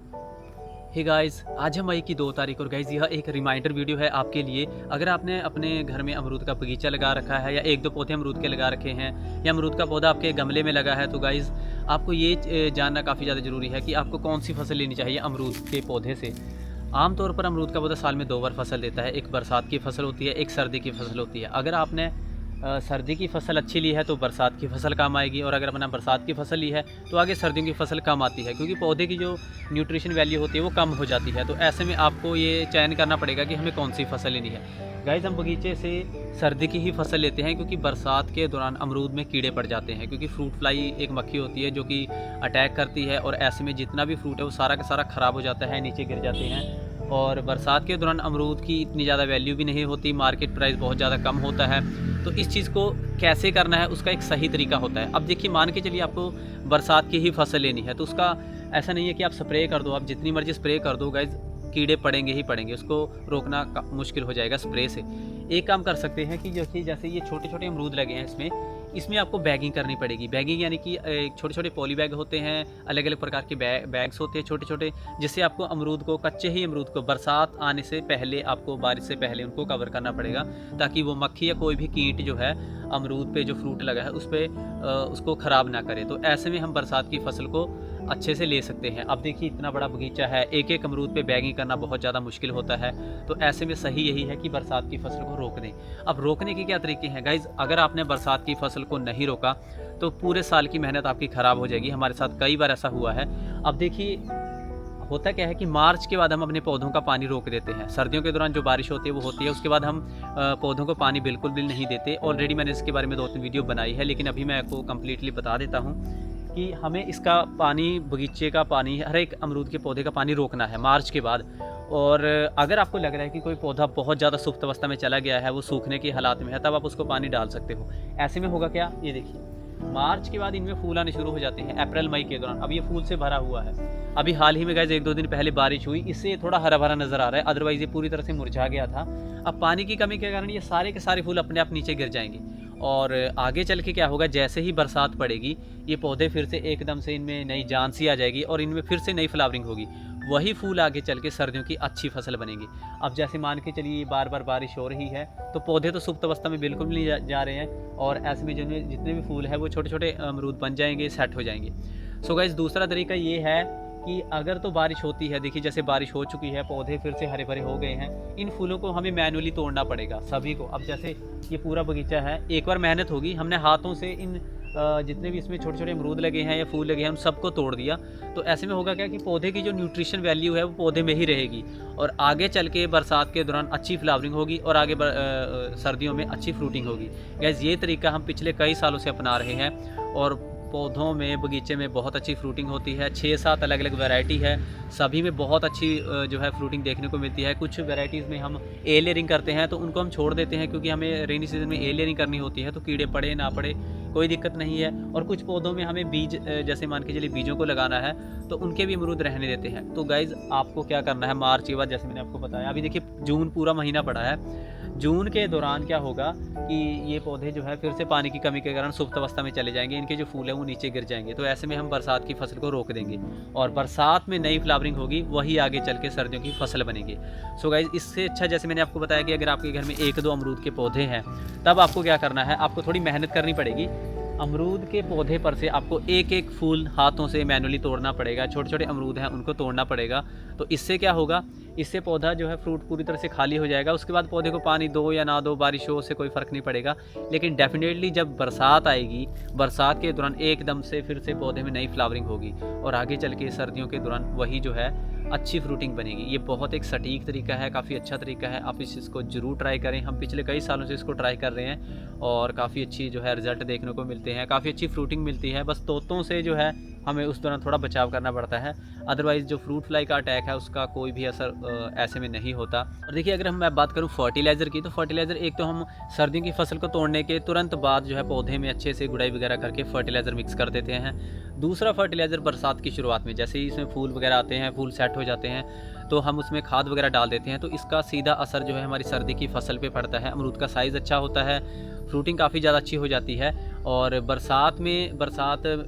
Hey guys, आज है मई की 2 तारीख और गाइस यह एक रिमाइंडर वीडियो है आपके लिए। अगर आपने अपने घर में अमरूद का बगीचा लगा रखा है या 1-2 पौधे अमरूद के लगा रखे हैं या अमरूद का पौधा आपके गमले में लगा है, तो गाइस आपको ये जानना काफ़ी ज़्यादा ज़रूरी है कि आपको कौन-सी फसल लेनी चाहिए अमरूद के पौधे से। आम तौर पर अमरूद का पौधा साल में 2 बार फसल देता है। एक बरसात की फसल होती है, एक सर्दी की फसल होती है। अगर आपने सर्दी की फसल अच्छी ली है तो बरसात की फसल काम आएगी, और अगर अपना बरसात की फसल ली है तो आगे सर्दियों की फसल कम आती है, क्योंकि पौधे की जो न्यूट्रिशन वैल्यू होती है वो कम हो जाती है। तो ऐसे में आपको ये चयन करना पड़ेगा कि हमें कौन सी फसल लेनी है। गाइस, हम बगीचे से सर्दी की ही फसल लेते हैं, क्योंकि बरसात के दौरान अमरूद में कीड़े पड़ जाते हैं, क्योंकि फ्रूट फ्लाई एक मक्खी होती है जो कि अटैक करती है, और ऐसे में जितना भी फ्रूट है वो सारा का सारा ख़राब हो जाता है, नीचे गिर जाते हैं। और बरसात के दौरान अमरूद की इतनी ज़्यादा वैल्यू भी नहीं होती, मार्केट प्राइस बहुत ज़्यादा कम होता है। तो इस चीज़ को कैसे करना है उसका एक सही तरीका होता है। अब देखिए, मान के चलिए आपको बरसात की ही फसल लेनी है, तो उसका ऐसा नहीं है कि आप स्प्रे कर दो, आप जितनी मर्ज़ी स्प्रे कर दो गाइज़, कीड़े पड़ेंगे ही पड़ेंगे, उसको रोकना मुश्किल हो जाएगा स्प्रे से। एक काम कर सकते हैं कि जैसे ये छोटे-छोटे अमरूद लगे हैं इसमें आपको बैगिंग करनी पड़ेगी। बैगिंग यानी कि छोटे-छोटे पॉली बैग होते हैं, अलग-अलग प्रकार के बैग्स होते हैं छोटे-छोटे, जिससे आपको अमरूद को, कच्चे ही अमरूद को बरसात आने से पहले, आपको बारिश से पहले उनको कवर करना पड़ेगा, ताकि वो मक्खी या कोई भी कीट जो है अमरूद पे जो फ्रूट लगा है उस पे उसको ख़राब ना करे। तो ऐसे में हम बरसात की फसल को अच्छे से ले सकते हैं। अब देखिए, इतना बड़ा बगीचा है, एक-एक अमरूद पे बैगिंग करना बहुत ज़्यादा मुश्किल होता है। तो ऐसे में सही यही है कि बरसात की फसल को रोक दें। अब रोकने के क्या तरीके हैं गाइज़? अगर आपने बरसात की फसल को नहीं रोका तो पूरे साल की मेहनत आपकी ख़राब हो जाएगी। हमारे साथ कई बार ऐसा हुआ है। अब देखिए, होता क्या है कि मार्च के बाद हम अपने पौधों का पानी रोक देते हैं। सर्दियों के दौरान जो बारिश होती है वो होती है, उसके बाद हम पौधों को पानी बिल्कुल भी नहीं देते। ऑलरेडी मैंने इसके बारे में 2-3 वीडियो बनाई है, लेकिन अभी मैं आपको कंप्लीटली बता देता हूँ कि हमें इसका पानी, बगीचे का पानी, हर एक अमरूद के पौधे का पानी रोकना है मार्च के बाद। और अगर आपको लग रहा है कि कोई पौधा बहुत ज़्यादा सुप्त अवस्था में चला गया है, वो सूखने की हालात में है, तब आप उसको पानी डाल सकते हो। ऐसे में होगा क्या, ये देखिए, मार्च के बाद इनमें फूल आने शुरू हो जाते हैं, अप्रैल मई के दौरान। अब ये फूल से भरा हुआ है। अभी हाल ही में गाइस 1-2 दिन पहले बारिश हुई, इससे थोड़ा हरा-भरा नज़र आ रहा है, अदरवाइज़ ये पूरी तरह से मुरझा गया था। अब पानी की कमी के कारण ये सारे के सारे फूल अपने आप नीचे गिर जाएँगे, और आगे चल के क्या होगा, जैसे ही बरसात पड़ेगी, ये पौधे फिर से एकदम से इनमें नई जान सी आ जाएगी और इनमें फिर से नई फ्लावरिंग होगी। वही फूल आगे चल के सर्दियों की अच्छी फसल बनेंगी। अब जैसे मान के चलिए बार-बार बारिश हो रही है, तो पौधे तो सुप्त अवस्था में बिल्कुल भी नहीं जा रहे हैं, और ऐसे में जिनमें जितने भी फूल हैं वो छोटे-छोटे अमरूद बन जाएँगे, सेट हो जाएँगे। सो गाइस, दूसरा तरीका ये है कि अगर तो बारिश होती है, देखिए जैसे बारिश हो चुकी है, पौधे फिर से हरे-भरे हो गए हैं, इन फूलों को हमें मैनुअली तोड़ना पड़ेगा सभी को। अब जैसे ये पूरा बगीचा है, एक बार मेहनत होगी, हमने हाथों से इन जितने भी इसमें छोटे-छोटे अमरूद लगे हैं या फूल लगे हैं, उन सबको तोड़ दिया। तो ऐसे में होगा क्या कि पौधे की जो न्यूट्रिशन वैल्यू है वो पौधे में ही रहेगी, और आगे चल के बरसात के दौरान अच्छी फ्लावरिंग होगी, और आगे सर्दियों में अच्छी फ्रूटिंग होगी। गाइस, ये तरीका हम पिछले कई सालों से अपना रहे हैं, और पौधों में, बगीचे में बहुत अच्छी फ्रूटिंग होती है। 6-7 अलग-अलग वैरायटी है, सभी में बहुत अच्छी जो है फ्रूटिंग देखने को मिलती है। कुछ वैराइटीज़ में हम ए लेयरिंग करते हैं, तो उनको हम छोड़ देते हैं, क्योंकि हमें रेनी सीज़न में ए लेयरिंग करनी होती है, तो कीड़े पड़े ना पड़े कोई दिक्कत नहीं है। और कुछ पौधों में हमें बीज, जैसे मान के चलिए बीजों को लगाना है, तो उनके भी अमरूद रहने देते हैं। तो गाइज़, आपको क्या करना है, मार्च के बाद, जैसे मैंने आपको बताया, अभी देखिए जून पूरा महीना पड़ा है। जून के दौरान क्या होगा कि ये पौधे जो है फिर से पानी की कमी के कारण सुप्त अवस्था में चले जाएँगे, इनके जो फूल हैं वो नीचे गिर जाएँगे। तो ऐसे में हम बरसात की फसल को रोक देंगे, और बरसात में नई फ्लावरिंग होगी, वही आगे चल के सर्दियों की फसल बनेगी। सो गाइज़, इससे अच्छा, जैसे मैंने आपको बताया कि अगर आपके घर में 1-2 अमरूद के पौधे हैं, तब आपको क्या करना है, आपको थोड़ी मेहनत करनी पड़ेगी। अमरूद के पौधे पर से आपको एक-एक फूल हाथों से मैनुअली तोड़ना पड़ेगा, छोटे-छोटे अमरूद हैं उनको तोड़ना पड़ेगा। तो इससे क्या होगा, इससे पौधा जो है फ्रूट पूरी तरह से खाली हो जाएगा। उसके बाद पौधे को पानी दो या ना दो, बारिश हो, उससे कोई फ़र्क नहीं पड़ेगा। लेकिन डेफ़िनेटली जब बरसात आएगी, बरसात के दौरान एकदम से फिर से पौधे में नई फ्लावरिंग होगी, और आगे चल के सर्दियों के दौरान वही जो है अच्छी फ्रूटिंग बनेगी। ये बहुत एक सटीक तरीका है, काफ़ी अच्छा तरीका है, आप इस चीज़ को ज़रूर ट्राई करें। हम पिछले कई सालों से इसको ट्राई कर रहे हैं, और काफ़ी अच्छी जो है रिज़ल्ट देखने को मिलते हैं, काफ़ी अच्छी फ्रूटिंग मिलती है। बस तोतों से जो है हमें उस दौरान थोड़ा बचाव करना पड़ता है, अदरवाइज़ जो फ्रूट फ्लाई का अटैक है उसका कोई भी असर ऐसे में नहीं होता। और देखिए, अगर मैं बात करूँ फर्टिलाइज़र की, तो फर्टिलाइज़र एक तो हम सर्दियों की फसल को तोड़ने के तुरंत बाद जो है पौधे में अच्छे से गुड़ाई वगैरह करके फर्टिलाइज़र मिक्स कर देते हैं। दूसरा फर्टिलाइज़र बरसात की शुरुआत में, जैसे ही इसमें फूल वगैरह आते हैं, फूल सेट हो जाते हैं, तो हम उसमें खाद वगैरह डाल देते हैं। तो इसका सीधा असर जो है हमारी सर्दी की फसल पे पड़ता है। अमरूद का साइज़ अच्छा होता है, फ्रूटिंग काफ़ी ज़्यादा अच्छी हो जाती है, और बरसात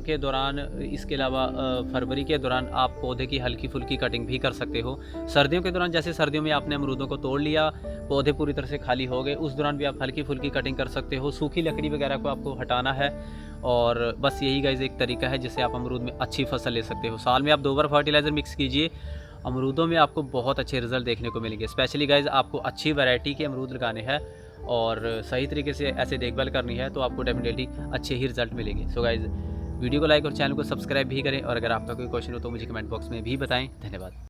के दौरान, इसके अलावा फरवरी के दौरान आप पौधे की हल्की फुल्की कटिंग भी कर सकते हो। सर्दियों के दौरान, जैसे सर्दियों में आपने अमरूदों को तोड़ लिया, पौधे पूरी तरह से खाली हो गए, उस दौरान भी आप हल्की फुल्की कटिंग कर सकते हो। सूखी लकड़ी वगैरह को आपको हटाना है और बस यही गाइस एक तरीका है जिससे आप अमरूद में अच्छी फसल ले सकते हो। साल में आप 2 बार फर्टिलाइज़र मिक्स कीजिए, अमरूदों में आपको बहुत अच्छे रिज़ल्ट देखने को मिलेंगे। स्पेशली गाइस आपको अच्छी वैरायटी के अमरूद लगाने हैं और सही तरीके से ऐसे देखभाल करनी है, तो आपको डेफिनेटली अच्छे ही रिज़ल्ट मिलेंगे। सो गाइस, वीडियो को लाइक और चैनल को सब्सक्राइब भी करें और अगर आपका कोई क्वेश्चन हो तो मुझे कमेंट बॉक्स में भी बताएँ। धन्यवाद।